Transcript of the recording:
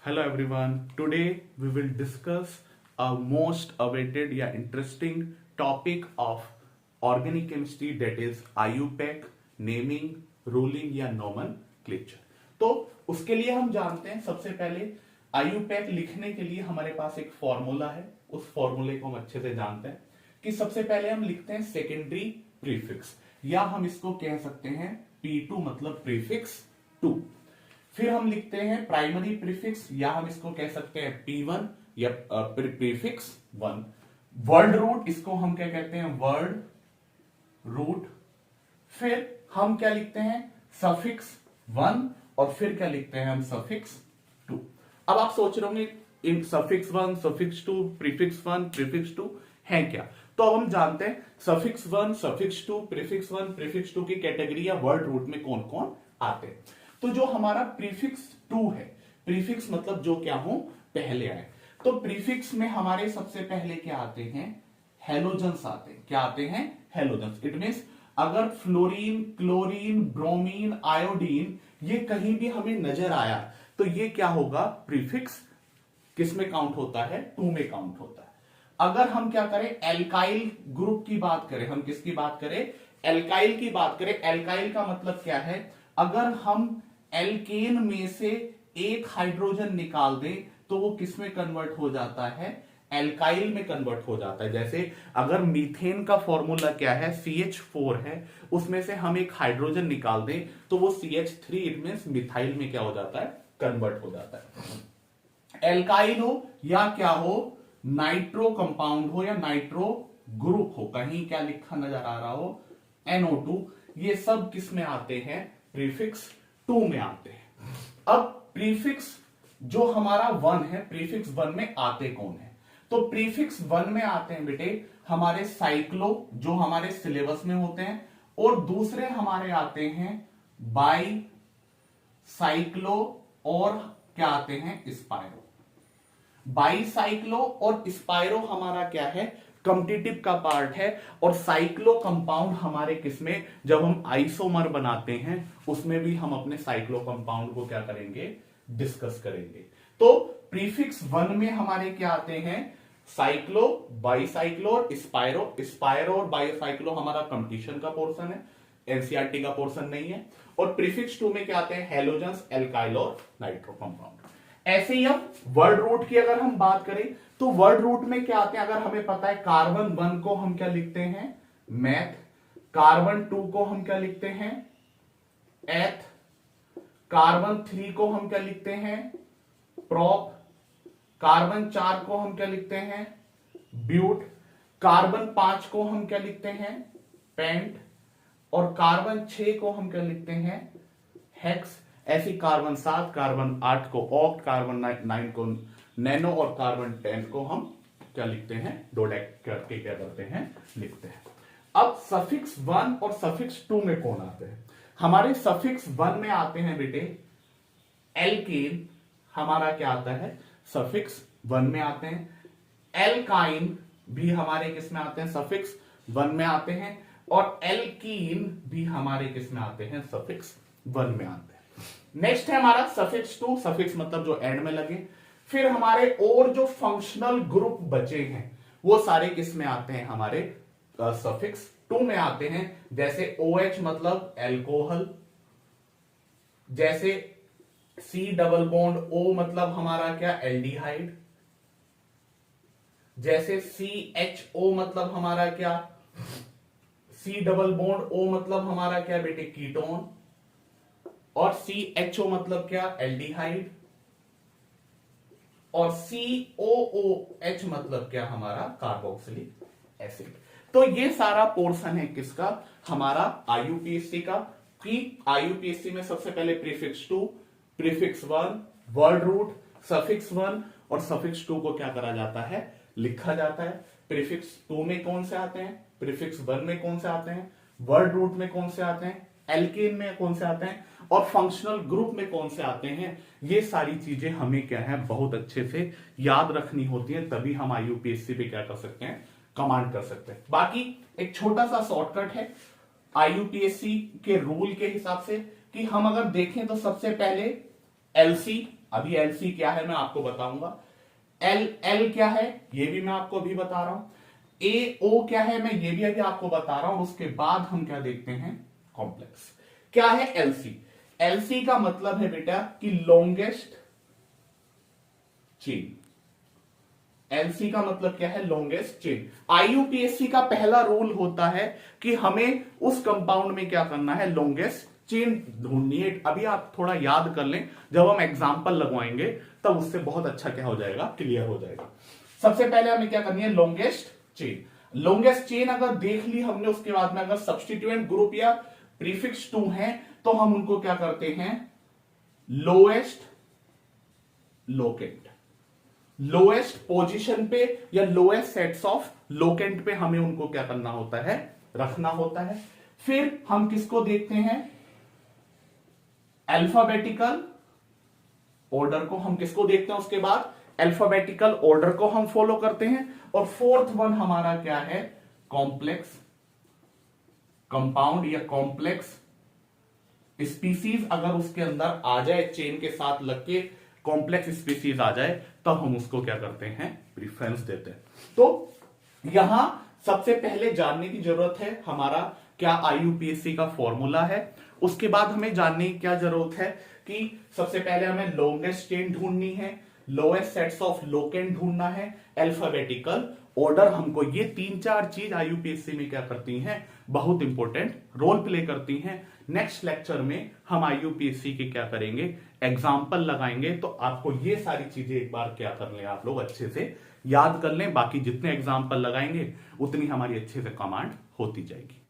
Hello everyone. Today we will discuss a most awaited या interesting topic of organic chemistry that is IUPAC, naming, ruling या nomenclature. तो उसके लिए हम जानते हैं सबसे पहले IUPAC लिखने के लिए हमारे पास एक फॉर्मूला है. उस फॉर्मूले को हम अच्छे से जानते हैं कि सबसे पहले हम लिखते हैं सेकेंडरी प्रीफिक्स या हम इसको कह सकते हैं P2 मतलब प्रीफिक्स 2. फिर हम लिखते हैं प्राइमरी प्रीफिक्स या हम इसको कह सकते हैं P1 या प्रीफिक्स 1. वर्ड रूट इसको हम क्या कहते हैं वर्ड रूट. फिर हम क्या लिखते हैं सफिक्स 1 और फिर क्या लिखते हैं हम सफिक्स 2. अब आप सोच रहे होंगे इन सफिक्स 1 सफिक्स 2 प्रीफिक्स 1 प्रीफिक्स 2 है क्या. तो अब हम जानते हैं सफिक्स 1 सफिक्स 2 प्रीफिक्स 1 प्रीफिक्स 2 की कैटेगरी या वर्ड रूट में कौन कौन आते हैं. तो जो हमारा प्रीफिक्स 2 है, प्रीफिक्स मतलब जो क्या हो पहले आए, तो प्रीफिक्स में हमारे सबसे पहले क्या आते हैं हेलोजन्स आते हैं. क्या आते हैं हेलोजन्स. इट मींस अगर फ्लोरीन क्लोरीन ब्रोमीन आयोडीन ये कहीं भी हमें नजर आया तो ये क्या होगा प्रीफिक्स किस में काउंट होता है 2 में काउंट होता है. अगर हम क्या करें एल्काइल ग्रुप की बात करें, हम किसकी बात करें एल्काइल की बात करें. एल्काइल का मतलब क्या है अगर हम एल्केन में से एक हाइड्रोजन निकाल दें तो वो किस में कन्वर्ट हो जाता है एल्काइल में कन्वर्ट हो जाता है. जैसे अगर मीथेन का फॉर्मूला क्या है CH4 है, उसमें से हम एक हाइड्रोजन निकाल दें तो वो CH3 इट मींस मिथाइल में क्या हो जाता है कन्वर्ट हो जाता है. एल्काइल हो या क्या हो नाइट्रो कंपाउंड हो या नाइट्रो ग्रुप हो, कहीं क्या लिखा नजर आ रहा हो NO2, ये सब किस में आते हैं प्रीफिक्स 2 में आते हैं. अब प्रीफिक्स जो हमारा 1 है प्रीफिक्स 1 में आते कौन है. तो प्रीफिक्स 1 में आते हैं बेटे हमारे साइक्लो जो हमारे सिलेबस में होते हैं, और दूसरे हमारे आते हैं बाई साइक्लो और क्या आते हैं स्पाइरो. बाईसाइक्लो और स्पाइरो हमारा क्या है कॉम्पिटिटिव का पार्ट है, और साइक्लो कंपाउंड हमारे किसमें जब हम आइसोमर बनाते हैं उसमें भी हम अपने साइक्लो कंपाउंड को क्या करेंगे डिस्कस करेंगे. तो प्रीफिक्स 1 में हमारे क्या आते हैं साइक्लो बाईसाइक्लो और स्पाइरो. स्पाइरो और बाईसाइक्लो हमारा कंपटीशन का पोर्शन है, एनसीईआरटी का पोर्शन नहीं है. और प्रीफिक्स 2 में क्या आते हैं हेलोजन्स एल्काइल और नाइट्रो कंपाउंड. ऐसे ही अब वर्ड रूट की अगर हम बात करें तो वर्ड रूट में क्या आते हैं अगर हमें पता है कार्बन 1 को हम क्या लिखते हैं मैथ, कार्बन 2 को हम क्या लिखते हैं एथ, कार्बन 3 को हम क्या लिखते हैं प्रोप, कार्बन 4 को हम क्या लिखते हैं ब्यूट, कार्बन 5 को हम क्या लिखते हैं पेंट, और कार्बन 6 को हम क्या लिखते हैं हेक्स. ऐसी कार्बन 7 कार्बन 8 को ऑक्ट, कार्बन 9 को नैनो और कार्बन 10 को हम क्या लिखते हैं डोडेक करके क्या करते हैं लिखते हैं. अब सफिक्स 1 और सफिक्स 2 में कौन आते हैं. हमारे सफिक्स 1 में आते हैं बेटे एल्केन, हमारा क्या आता है सफिक्स 1 में आते हैं. एल्काइन भी हमारे किस में आते हैं सफिक्स 1 में आते हैं, और एल्कीन भी हमारे किस में आते हैं सफिक्स 1 में आते हैं. नेक्स्ट है हमारा सफिक्स 2, सफिक्स मतलब जो एंड में लगे. फिर हमारे और जो फंक्शनल ग्रुप बचे हैं वो सारे किस में आते हैं हमारे सफिक्स 2 में आते हैं. जैसे OH मतलब एल्कोहल, जैसे C डबल बॉन्ड O मतलब हमारा क्या एल्डिहाइड, जैसे CHO मतलब हमारा क्या C डबल बॉन्ड O मतलब हमारा क्या बेटे कीटोन, और CHO मतलब क्या एल्डिहाइड, और COOH मतलब क्या हमारा कार्बोक्सिलिक एसिड. तो ये सारा पोर्शन है किसका हमारा IUPAC का, कि IUPAC में सबसे पहले prefix 2 prefix 1 word root suffix 1 और सफिक्स 2 को क्या करा जाता है लिखा जाता है. प्रीफिक्स 2 में कौन से आते हैं प्रीफिक्स 1 में कौन से आते हैं वर्ड रूट में कौन से आते हैं एल्केन में कौन से आते हैं और फंक्शनल ग्रुप में कौन से आते हैं. ये सारी चीजें हमें क्या है बहुत अच्छे से याद रखनी होती है, तभी हम IUPAC पे क्या कर सकते हैं कमांड कर सकते हैं. बाकी एक छोटा सा शॉर्टकट है IUPAC के रूल के हिसाब से कि हम अगर देखें तो सबसे पहले LC अभी एलसी क्या है मैं आपको बताऊंगा, एल क्या है ये भी मैं आपको अभी बता रहा हूं, ए ओ क्या है मैं ये भी अभी आपको बता रहा हूं, और उसके बाद हम क्या देखते हैं, कॉम्प्लेक्स। क्या है एलसी? एलसी का मतलब है बेटा कि लॉन्गेस्ट चेन। एलसी का मतलब क्या है, लॉन्गेस्ट चेन। आईयूपीएससी का पहला रूल होता है कि हमें उस कंपाउंड में क्या करना है, लॉन्गेस्ट चेन ढूंढनी है। अभी आप थोड़ा याद कर लें, जब हम एग्जांपल लगवाएंगे तब उससे बहुत अच्छा क्या हो जाएगा, क्लियर हो जाएगा। सबसे पहले हमें क्या करनी है, लॉन्गेस्ट चेन। लॉन्गेस्ट चेन अगर देख ली हमने, उसके बाद में अगर सब्स्टिट्यूएंट ग्रुप या प्रीफिक्स 2 है तो हम उनको क्या करते हैं, लोएस्ट लोकेंट। लोएस्ट पोजीशन पे या लोएस्ट सेट्स ऑफ लोकेंट पे हमें उनको क्या करना होता है, रखना होता है। फिर हम किसको देखते हैं, अल्फाबेटिकल ऑर्डर को हम किसको देखते हैं, उसके बाद अल्फाबेटिकल ऑर्डर को हम फॉलो करते हैं। और फोर्थ वन हमारा क्या है, कॉम्प्लेक्स कंपाउंड या कॉम्प्लेक्स स्पीसीज अगर उसके अंदर आ जाए, चेन के साथ लग के कॉम्प्लेक्स स्पीसीज आ जाए, तब हम उसको क्या करते हैं, प्रीफरेंस देते हैं। तो यहां सबसे पहले जानने की जरूरत है हमारा क्या आईयूपीएससी का फॉर्मूला है। उसके बाद हमें जानने की क्या जरूरत है कि सबसे पहले हमें लॉन्गेस्ट चेन ढूंढनी है, लोएस्ट सेट्स ऑफ लोकेंट ढूंढना है, अल्फाबेटिकल ऑर्डर। हमको ये 3-4 चीज आईयूपीएससी में क्या करती हैं, बहुत इंपॉर्टेंट रोल प्ले करती हैं। नेक्स्ट लेक्चर में हम आईयूपीएससी के क्या करेंगे, एग्जाम्पल लगाएंगे। तो आपको ये सारी चीजें एक बार क्या कर लें, आप लोग अच्छे से याद कर लें। बाकी जितने एग्जाम्पल लगाएंगे उतनी हमारी अच्छे से कमांड होती जाएगी।